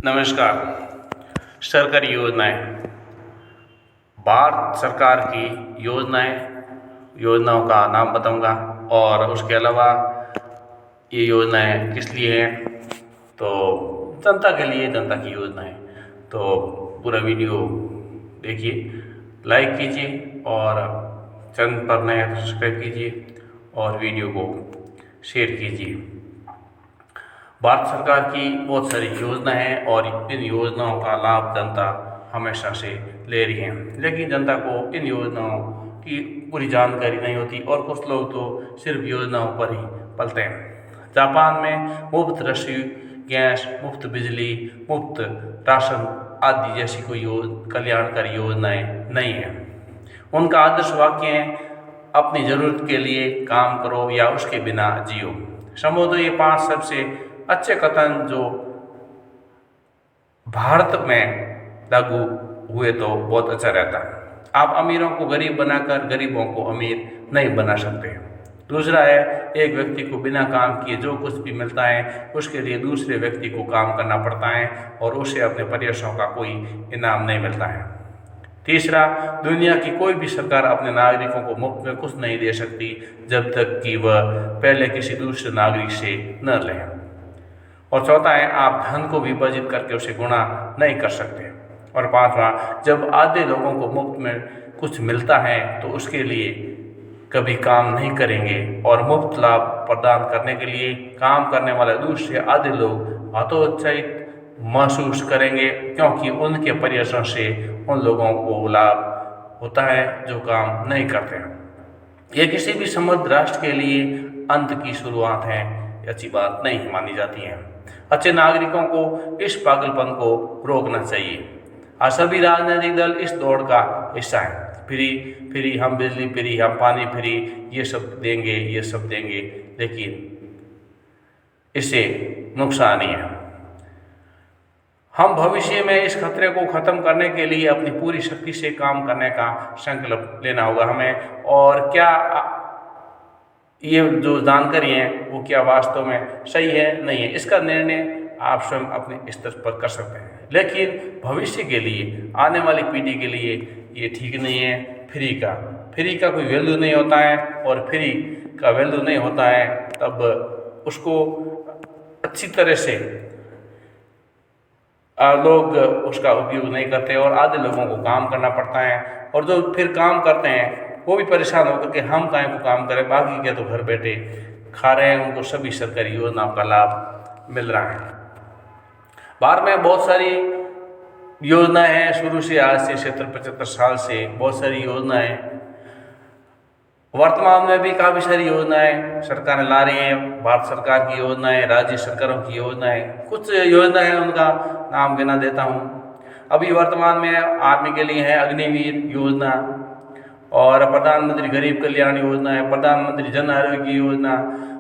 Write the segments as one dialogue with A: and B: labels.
A: नमस्कार। सरकारी योजनाएं, भारत सरकार की योजनाओं का नाम बताऊंगा और उसके अलावा ये योजनाएं किस लिए हैं। तो जनता के लिए, जनता की योजनाएं। तो पूरा वीडियो देखिए, लाइक कीजिए और चैनल पर नए सब्सक्राइब कीजिए और वीडियो को शेयर कीजिए। भारत सरकार की बहुत सारी योजना हैं और इन योजनाओं का लाभ जनता हमेशा से ले रही है, लेकिन जनता को इन योजनाओं की पूरी जानकारी नहीं होती और कुछ लोग तो सिर्फ योजनाओं पर ही पलते हैं। जापान में मुफ्त रसोई गैस, मुफ्त बिजली, मुफ्त राशन आदि जैसी कोई कल्याणकारी योजनाएं नहीं हैं। उनका आदर्श वाक्य है, अपनी ज़रूरत के लिए काम करो या उसके बिना जियो। संभवतः ये 5 सबसे अच्छे कथन जो भारत में लागू हुए तो बहुत अच्छा रहता है। आप अमीरों को गरीब बनाकर गरीबों को अमीर नहीं बना सकते। दूसरा है, एक व्यक्ति को बिना काम किए जो कुछ भी मिलता है उसके लिए दूसरे व्यक्ति को काम करना पड़ता है और उसे अपने प्रयासों का कोई इनाम नहीं मिलता है। तीसरा, दुनिया की कोई भी सरकार अपने नागरिकों को मुफ्त में कुछ नहीं दे सकती जब तक कि वह पहले किसी दूसरे नागरिक से न ले। और चौथा है, आप धन को विभाजित करके उसे गुणा नहीं कर सकते। और पांचवा, जब आधे लोगों को मुफ्त में कुछ मिलता है तो उसके लिए कभी काम नहीं करेंगे और मुफ्त लाभ प्रदान करने के लिए काम करने वाले दूसरे आधे लोग हतोत्साहित महसूस करेंगे, क्योंकि उनके प्रयासों से उन लोगों को लाभ होता है जो काम नहीं करते हैं। यह किसी भी समृद्ध राष्ट्र के लिए अंत की शुरुआत है, अच्छी बात नहीं मानी जाती है। अच्छे नागरिकों को इस पागलपन को रोकना चाहिए। आज सभी राजनीतिक दल इस दौड़ का हिस्सा है। फ्री हम बिजली फ्री, हम पानी फ्री, ये सब देंगे, लेकिन इससे नुकसान ही है। हम भविष्य में इस खतरे को ख़त्म करने के लिए अपनी पूरी शक्ति से काम करने का संकल्प लेना होगा हमें। और क्या ये जो जानकारी है वो क्या वास्तव में सही है नहीं है, इसका निर्णय आप स्वयं अपने स्तर पर कर सकते हैं। लेकिन भविष्य के लिए, आने वाली पीढ़ी के लिए ये ठीक नहीं है। फ्री का कोई वैल्यू नहीं होता है और फ्री का वैल्यू नहीं होता है तब उसको अच्छी तरह से लोग उसका उपयोग नहीं करते और आधे लोगों को काम करना पड़ता है और जो फिर काम करते हैं वो भी परेशान होकर के हम काहे को काम करें, बाकी के तो घर बैठे खा रहे हैं, उनको सभी सरकारी योजनाओं का लाभ मिल रहा है। भारत में बहुत सारी योजनाएं हैं, शुरू से आज से 70-75 साल से बहुत सारी योजनाएं, वर्तमान में भी काफ़ी सारी योजनाएं सरकारें ला रही हैं। भारत सरकार की योजनाएं, राज्य सरकारों की योजनाएं, कुछ योजनाएं उनका नाम गिना देता हूँ। अभी वर्तमान में आर्मी के लिए है अग्निवीर योजना और प्रधानमंत्री गरीब कल्याण योजना है, प्रधानमंत्री जन आरोग्य योजना,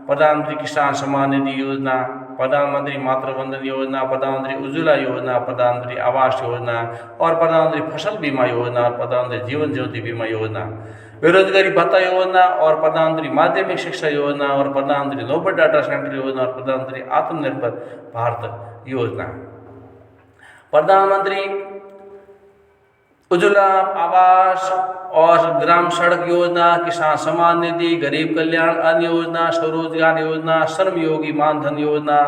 A: प्रधानमंत्री किसान सम्मान निधि योजना, प्रधानमंत्री मातृ वंदन योजना, प्रधानमंत्री उज्ज्वला योजना, प्रधानमंत्री आवास योजना और प्रधानमंत्री फसल बीमा योजना, प्रधानमंत्री जीवन ज्योति बीमा योजना, बेरोजगारी भत्ता योजना और प्रधानमंत्री माध्यमिक शिक्षा योजना और प्रधानमंत्री नोबल डाटा सेंटर योजना और प्रधानमंत्री आत्मनिर्भर भारत योजना, प्रधानमंत्री उज्ज्वला आवास और ग्राम सड़क योजना, किसान सम्मान निधि, गरीब कल्याण अन्न योजना, स्वरोजगार योजना, श्रम योगी मानधन योजना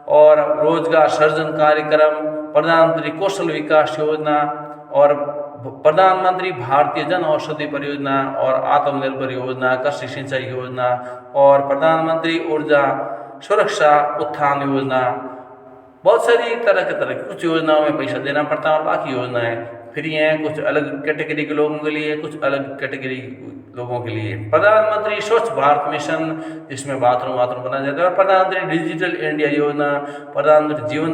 A: और रोजगार सृजन कार्यक्रम, प्रधानमंत्री कौशल विकास योजना और प्रधानमंत्री भारतीय जन औषधि परियोजना और आत्मनिर्भर योजना, कृषि सिंचाई योजना और प्रधानमंत्री ऊर्जा सुरक्षा उत्थान योजना। बहुत सारी तरह की कुछ योजनाओं में पैसा देना पड़ता है और बाकी योजनाएं फ्री हैं, कुछ अलग कैटेगरी के लोगों के लिए, कुछ अलग कैटेगरी लोगों के लिए। प्रधानमंत्री स्वच्छ भारत मिशन जिसमें बाथरूम बनाया जाता है, प्रधानमंत्री डिजिटल इंडिया योजना, प्रधानमंत्री जीवन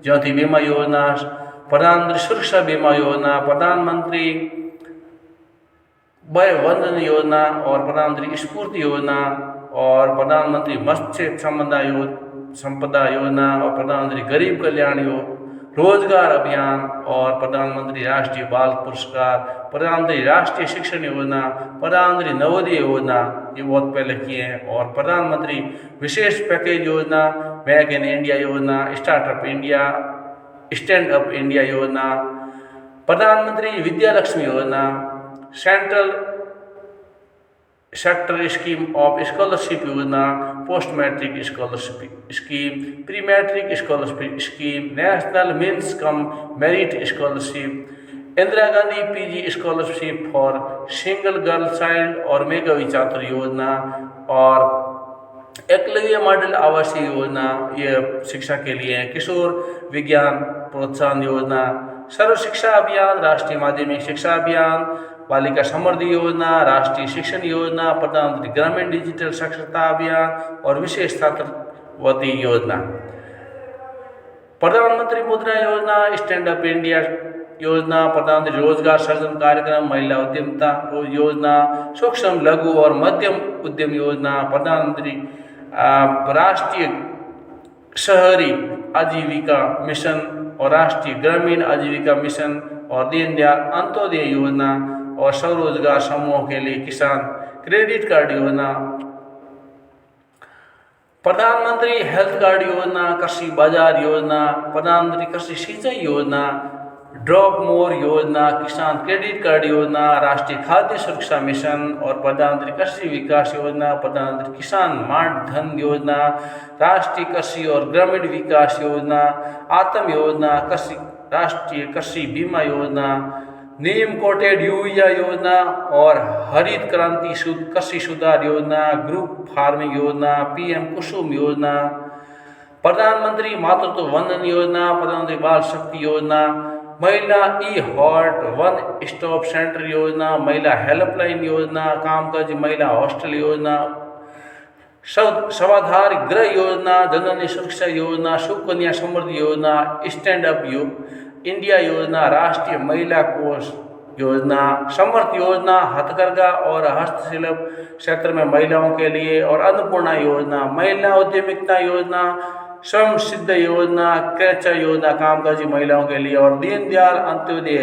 A: ज्योति बीमा योजना, प्रधानमंत्री सुरक्षा बीमा योजना, प्रधानमंत्री वय वंदन योजना और प्रधानमंत्री स्फूर्ति योजना और प्रधानमंत्री मत्स्य संपदा योजना और प्रधानमंत्री गरीब कल्याण रोजगार अभियान और प्रधानमंत्री राष्ट्रीय बाल पुरस्कार, प्रधानमंत्री राष्ट्रीय शिक्षण योजना, प्रधानमंत्री नवोदय योजना, ये बहुत पहले किए हैं, और प्रधानमंत्री विशेष पैकेज योजना, मेक इन इंडिया योजना, startup India stand up India योजना, प्रधानमंत्री विद्या लक्ष्मी योजना, central sector scheme of scholarship योजना, post matric scholarship scheme, pre matric scholarship scheme, national means cum merit scholarship, Indira Gandhi PG scholarship for single girl child और मेघावी छात्र योजना, और एकलव्य मॉडल आवासीय योजना, ये शिक्षा के लिए है। किशोर विज्ञान प्रोत्साहन योजना, सर्व शिक्षा अभियान, राष्ट्रीय माध्यमिक शिक्षा अभियान, बालिका समृद्धि योजना, राष्ट्रीय शिक्षण योजना, प्रधानमंत्री ग्रामीण डिजिटल साक्षरता अभियान और विशेष छात्रवृत्ति योजना, प्रधानमंत्री मुद्रा योजना, स्टैंड अप इंडिया योजना, प्रधानमंत्री रोजगार सृजन कार्यक्रम, महिला उद्यमिता योजना, सूक्ष्म लघु और मध्यम उद्यम योजना, प्रधानमंत्री राष्ट्रीय शहरी आजीविका मिशन और राष्ट्रीय ग्रामीण आजीविका मिशन और दीनदयाल अंत्योदय योजना और स्वरोजगार समूहों के लिए किसान क्रेडिट कार्ड योजना, प्रधानमंत्री हेल्थ कार्ड योजना, कृषि बाजार योजना, प्रधानमंत्री कृषि सिंचाई योजना, ड्रॉप मोर योजना, किसान क्रेडिट कार्ड योजना, राष्ट्रीय खाद्य सुरक्षा मिशन और प्रधानमंत्री कृषि विकास योजना, प्रधानमंत्री किसान मान धन योजना, राष्ट्रीय कृषि और ग्रामीण विकास योजना, आत्म योजना, कृषि राष्ट्रीय कृषि बीमा योजना, नीम कोटेड यूरिया योजना और हरित क्रांति कृषि सुधार योजना, ग्रुप फार्मिंग योजना, पीएम कुसुम योजना, प्रधानमंत्री मातृत्व वंदन योजना, प्रधानमंत्री बाल शक्ति योजना, महिला ई हॉट वन स्टॉप सेंटर योजना, महिला हेल्पलाइन योजना, कामकाजी महिला हॉस्टल योजना, स्वाधार गृह योजना, जननी सुरक्षा योजना, सुकन्या समृद्धि योजना, स्टैंड अप इंडिया योजना, राष्ट्रीय महिला कोष योजना, समर्थ योजना, हथकरघा और हस्तशिल्प क्षेत्र में महिलाओं के लिए, और अन्नपूर्णा योजना, महिला उद्यमिता योजना, श्रम सिद्ध योजना, कैचा योजना कामकाजी महिलाओं के लिए, और दीनदयाल अंत्योदय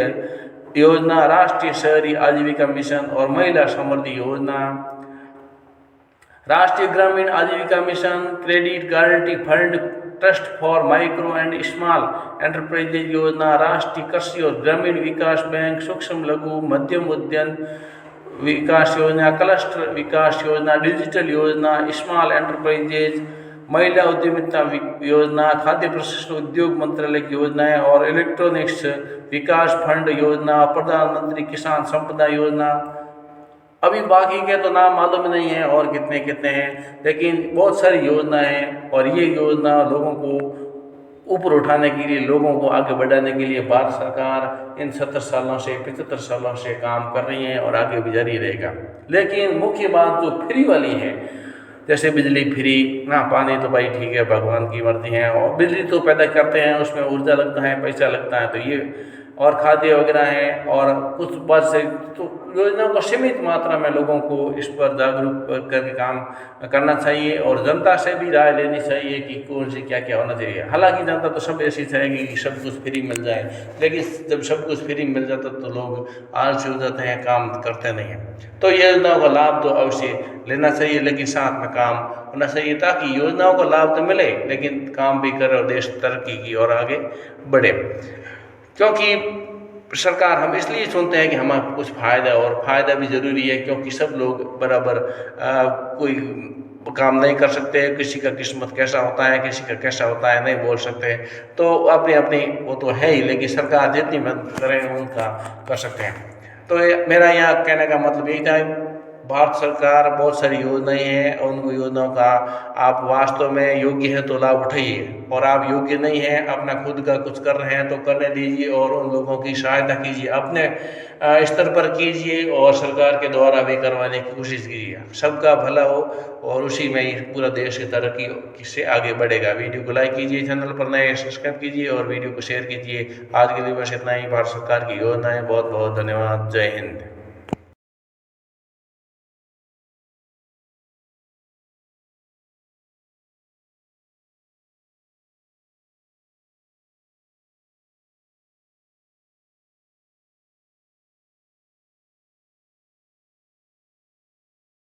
A: योजना, राष्ट्रीय शहरी आजीविका मिशन और महिला समृद्धि योजना, राष्ट्रीय ग्रामीण आजीविका mission, credit guarantee fund, trust for micro and small enterprises योजना, राष्ट्रीय कृषि और ग्रामीण विकास बैंक, सूक्ष्म लघु मध्यम उद्यम विकास योजना, क्लस्टर विकास योजना, डिजिटल योजना, स्मॉल एंटरप्राइजेज, महिला उद्यमिता योजना, खाद्य प्रसंस्करण उद्योग मंत्रालय की योजनाएं और इलेक्ट्रॉनिक्स विकास फंड योजना, प्रधानमंत्री किसान संपदा योजना। अभी बाकी के तो नाम मालूम नहीं है और कितने कितने हैं, लेकिन बहुत सारी योजनाएं हैं और ये योजना लोगों को ऊपर उठाने के लिए, लोगों को आगे बढ़ाने के लिए भारत सरकार इन 70 सालों से 75 सालों से काम कर रही है और आगे भी जारी रहेगा। लेकिन मुख्य बात जो फ्री वाली है, जैसे बिजली फ्री ना, पानी तो भाई ठीक है भगवान की मर्जी है, और बिजली तो पैदा करते हैं उसमें ऊर्जा लगता है, पैसा लगता है, तो ये और खाद्य वगैरह हैं, और कुछ बात से तो योजनाओं को सीमित मात्रा में लोगों को इस पर जागरूक करके काम करना चाहिए और जनता से भी राय लेनी चाहिए कि कौन सी क्या क्या होना चाहिए। हालांकि जनता तो सब ऐसी चाहेगी कि सब कुछ फ्री मिल जाए, लेकिन जब सब कुछ फ्री मिल जाता तो लोग आलसी हो जाते हैं, काम करते नहीं हैं। तो योजनाओं का लाभ तो अवश्य लेना चाहिए, लेकिन साथ में काम होना चाहिए ताकि योजनाओं का लाभ तो मिले लेकिन काम भी करे और देश तरक्की की ओर आगे बढ़े। क्योंकि सरकार हम इसलिए सुनते हैं कि हमें कुछ फ़ायदा, और फ़ायदा भी ज़रूरी है क्योंकि सब लोग बराबर कोई काम नहीं कर सकते, किसी का किस्मत कैसा होता है, किसी का कैसा होता है नहीं बोल सकते, तो अपनी अपनी वो तो है ही, लेकिन सरकार जितनी मदद करें उनका कर सकते हैं। तो मेरा यहाँ कहने का मतलब यही था, भारत सरकार बहुत सारी योजनाएं हैं और उन योजनाओं का आप वास्तव में योग्य है तो लाभ उठाइए, और आप योग्य नहीं हैं, अपना खुद का कुछ कर रहे हैं तो करने दीजिए और उन लोगों की सहायता कीजिए, अपने स्तर पर कीजिए और सरकार के द्वारा भी करवाने की कोशिश कीजिए। सबका भला हो और उसी में ही पूरा देश की तरक्की से आगे बढ़ेगा। वीडियो को लाइक कीजिए, चैनल पर नए सब्सक्राइब कीजिए और वीडियो को शेयर कीजिए। आज के लिए बस इतना ही। भारत सरकार की योजनाएं। बहुत बहुत धन्यवाद। जय हिंद।